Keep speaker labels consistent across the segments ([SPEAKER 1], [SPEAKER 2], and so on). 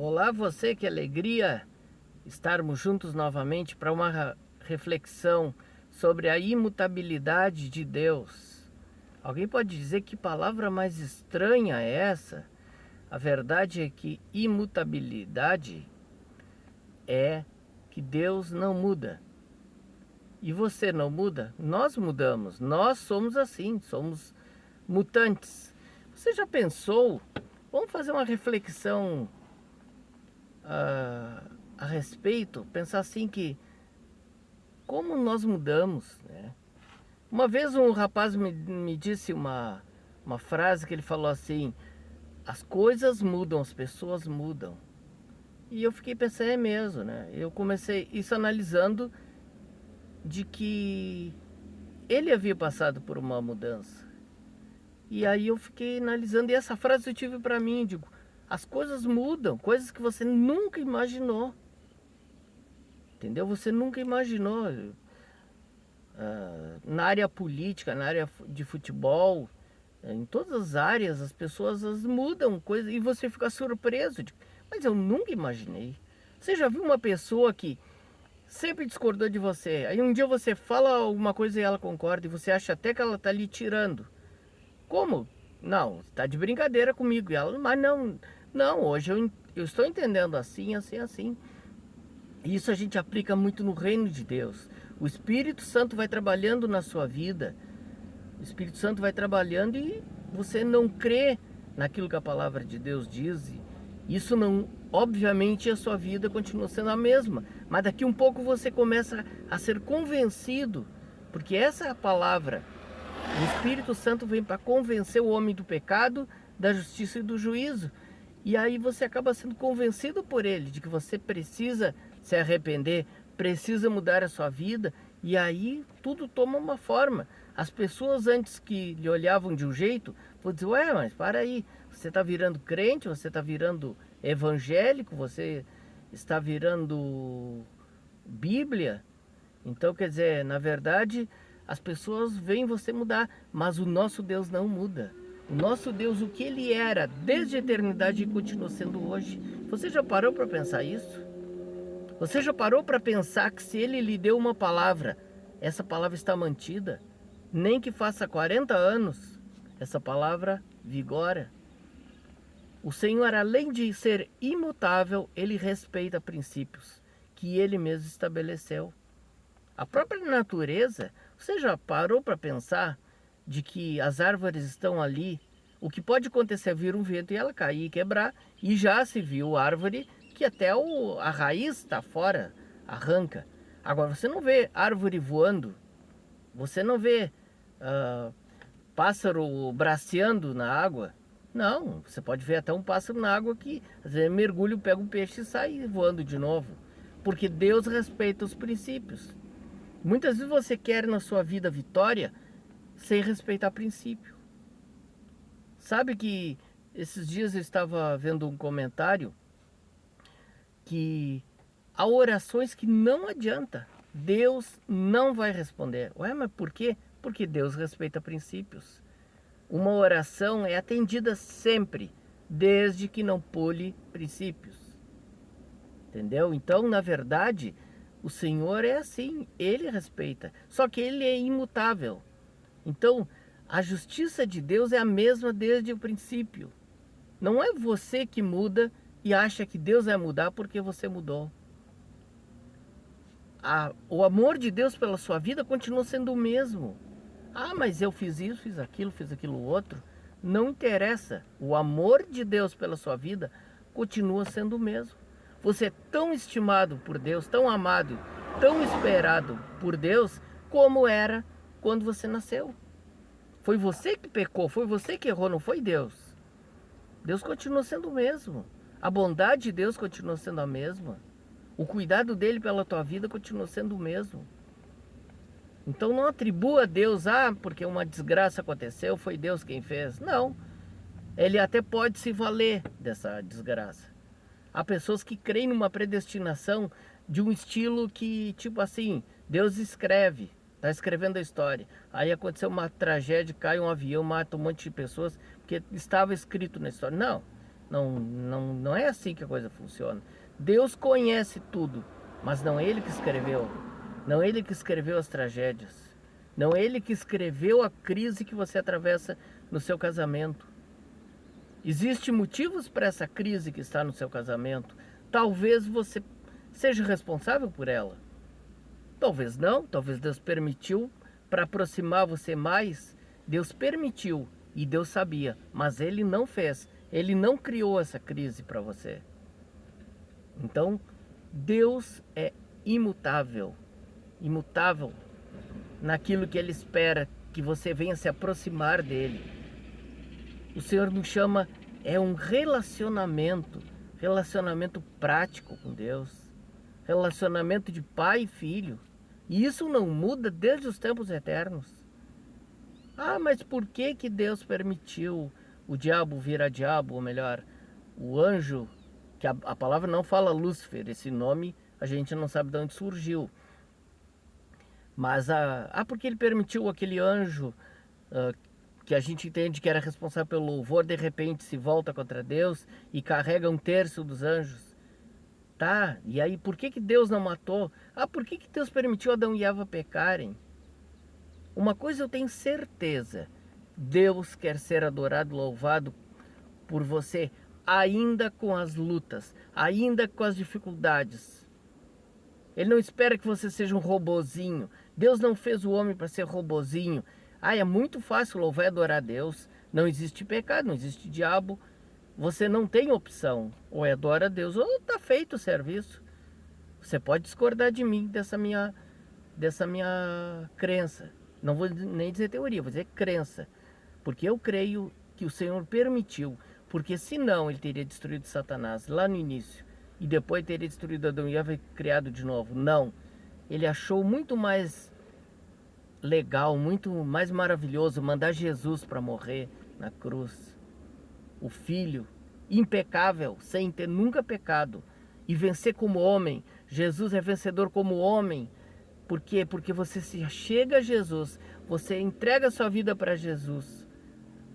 [SPEAKER 1] Olá você, que alegria estarmos juntos novamente para uma reflexão sobre a imutabilidade de Deus. Alguém pode dizer que palavra mais estranha é essa? A verdade é que imutabilidade é que Deus não muda. E você não muda? Nós mudamos, nós somos assim, somos mutantes. Você já pensou? Vamos fazer uma reflexão a respeito, pensar assim que como nós mudamos, né? Uma vez um rapaz me disse uma frase que ele falou assim: as coisas mudam, as pessoas mudam. E eu fiquei pensando, é mesmo, né? Eu comecei isso analisando de que ele havia passado por uma mudança. E aí eu fiquei analisando, e essa frase eu tive para mim, digo, as coisas mudam, coisas que você nunca imaginou. Entendeu? Você nunca imaginou. Na área política, na área de futebol, em todas as áreas, as pessoas mudam coisas e você fica surpreso. Mas eu nunca imaginei. Você já viu uma pessoa que sempre discordou de você, aí um dia você fala alguma coisa e ela concorda, e você acha até que ela está lhe tirando. Como? Não, está de brincadeira comigo. E ela, mas não, hoje eu estou entendendo assim, assim, assim. Isso a gente aplica muito no reino de Deus. O Espírito Santo vai trabalhando na sua vida. O Espírito Santo vai trabalhando e você não crê naquilo que a palavra de Deus diz. Isso não, obviamente a sua vida continua sendo a mesma. Mas daqui um pouco você começa a ser convencido. Porque essa é a palavra. O Espírito Santo vem para convencer o homem do pecado, da justiça e do juízo. E aí você acaba sendo convencido por ele, de que você precisa se arrepender, precisa mudar a sua vida, e aí tudo toma uma forma. As pessoas antes que lhe olhavam de um jeito, vão dizer, ué, mas para aí, você está virando crente, você está virando evangélico, você está virando Bíblia. Então, quer dizer, na verdade, as pessoas veem você mudar, mas o nosso Deus não muda. O nosso Deus, o que Ele era desde a eternidade e continua sendo hoje. Você já parou para pensar isso? Você já parou para pensar que se Ele lhe deu uma palavra, essa palavra está mantida? Nem que faça 40 anos, essa palavra vigora. O Senhor, além de ser imutável, Ele respeita princípios que Ele mesmo estabeleceu. A própria natureza, você já parou para pensar de que as árvores estão ali? O que pode acontecer é vir um vento e ela cair e quebrar, e já se viu árvore que até a raiz está fora, arranca. Agora, você não vê árvore voando, você não vê pássaro braceando na água. Não, você pode ver até um pássaro na água que às vezes mergulha, pega um peixe e sai voando de novo. Porque Deus respeita os princípios. Muitas vezes você quer na sua vida vitória sem respeitar princípio. Sabe que esses dias eu estava vendo um comentário que há orações que não adianta. Deus não vai responder. Ué, mas por quê? Porque Deus respeita princípios. Uma oração é atendida sempre, desde que não pule princípios. Entendeu? Então, na verdade, o Senhor é assim, Ele respeita, só que Ele é imutável. Então, a justiça de Deus é a mesma desde o princípio. Não é você que muda e acha que Deus vai mudar porque você mudou. O amor de Deus pela sua vida continua sendo o mesmo. Ah, mas eu fiz isso, fiz aquilo outro. Não interessa. O amor de Deus pela sua vida continua sendo o mesmo. Você é tão estimado por Deus, tão amado, tão esperado por Deus, como era quando você nasceu. Foi você que pecou, foi você que errou, não foi Deus. Deus continua sendo o mesmo. A bondade de Deus continua sendo a mesma. O cuidado dele pela tua vida continua sendo o mesmo. Então não atribua a Deus, porque uma desgraça aconteceu, foi Deus quem fez. Não. Ele até pode se valer dessa desgraça. Há pessoas que creem numa predestinação de um estilo que, tipo assim, Deus escreve, está escrevendo a história. Aí aconteceu uma tragédia, cai um avião, mata um monte de pessoas, porque estava escrito na história. Não, Não é assim que a coisa funciona. Deus conhece tudo, mas não é Ele que escreveu. Não é Ele que escreveu as tragédias. Não é Ele que escreveu a crise que você atravessa no seu casamento. Existem motivos para essa crise que está no seu casamento. Talvez você seja responsável por ela. Talvez não, talvez Deus permitiu para aproximar você mais. Deus permitiu e Deus sabia, mas Ele não fez. Ele não criou essa crise para você. Então, Deus é imutável. Imutável naquilo que Ele espera que você venha se aproximar dEle. O Senhor nos chama, é um relacionamento prático com Deus, relacionamento de pai e filho. E isso não muda desde os tempos eternos. Ah, mas por que que Deus permitiu o diabo virar diabo, ou melhor, o anjo, que a palavra não fala Lúcifer, esse nome a gente não sabe de onde surgiu. Mas porque ele permitiu aquele anjo que a gente entende que era responsável pelo louvor, de repente se volta contra Deus e carrega 1/3 dos anjos. Tá, e aí por que que Deus não matou? Por que que Deus permitiu Adão e Eva pecarem? Uma coisa eu tenho certeza, Deus quer ser adorado e louvado por você, ainda com as lutas, ainda com as dificuldades. Ele não espera que você seja um robozinho. Deus não fez o homem para ser robozinho. É muito fácil louvar e adorar a Deus. Não existe pecado, não existe diabo. Você não tem opção. Ou adora a Deus ou está feito o serviço. Você pode discordar de mim, dessa minha crença. Não vou nem dizer teoria, vou dizer crença. Porque eu creio que o Senhor permitiu. Porque senão Ele teria destruído Satanás lá no início. E depois teria destruído Adão e Eva e criado de novo. Não. Ele achou muito mais legal, muito mais maravilhoso mandar Jesus para morrer na cruz. O Filho, impecável, sem ter nunca pecado. E vencer como homem. Jesus é vencedor como homem. Por quê? Porque você se chega a Jesus, você entrega a sua vida para Jesus,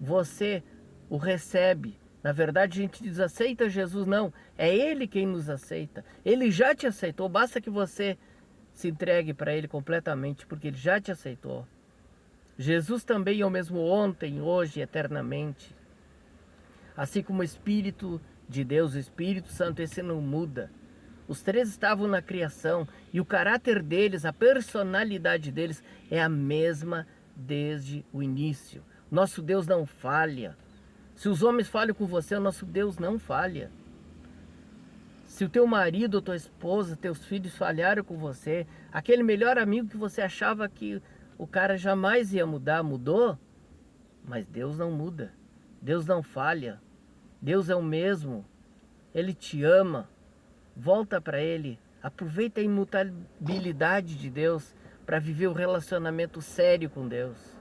[SPEAKER 1] você o recebe. Na verdade a gente diz aceita Jesus, não, é Ele quem nos aceita. Ele já te aceitou, basta que você se entregue para Ele completamente, porque Ele já te aceitou. Jesus também é o mesmo ontem, hoje, eternamente. Assim como o Espírito de Deus, o Espírito Santo, esse não muda. Os três estavam na criação e o caráter deles, a personalidade deles é a mesma desde o início. Nosso Deus não falha. Se os homens falham com você, o nosso Deus não falha. Se o teu marido ou tua esposa, teus filhos falharam com você, aquele melhor amigo que você achava que o cara jamais ia mudar, mudou? Mas Deus não muda. Deus não falha. Deus é o mesmo. Ele te ama. Volta para Ele, aproveita a imutabilidade de Deus para viver um relacionamento sério com Deus.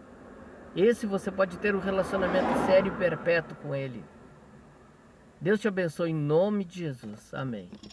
[SPEAKER 1] Esse você pode ter um relacionamento sério e perpétuo com Ele. Deus te abençoe em nome de Jesus. Amém.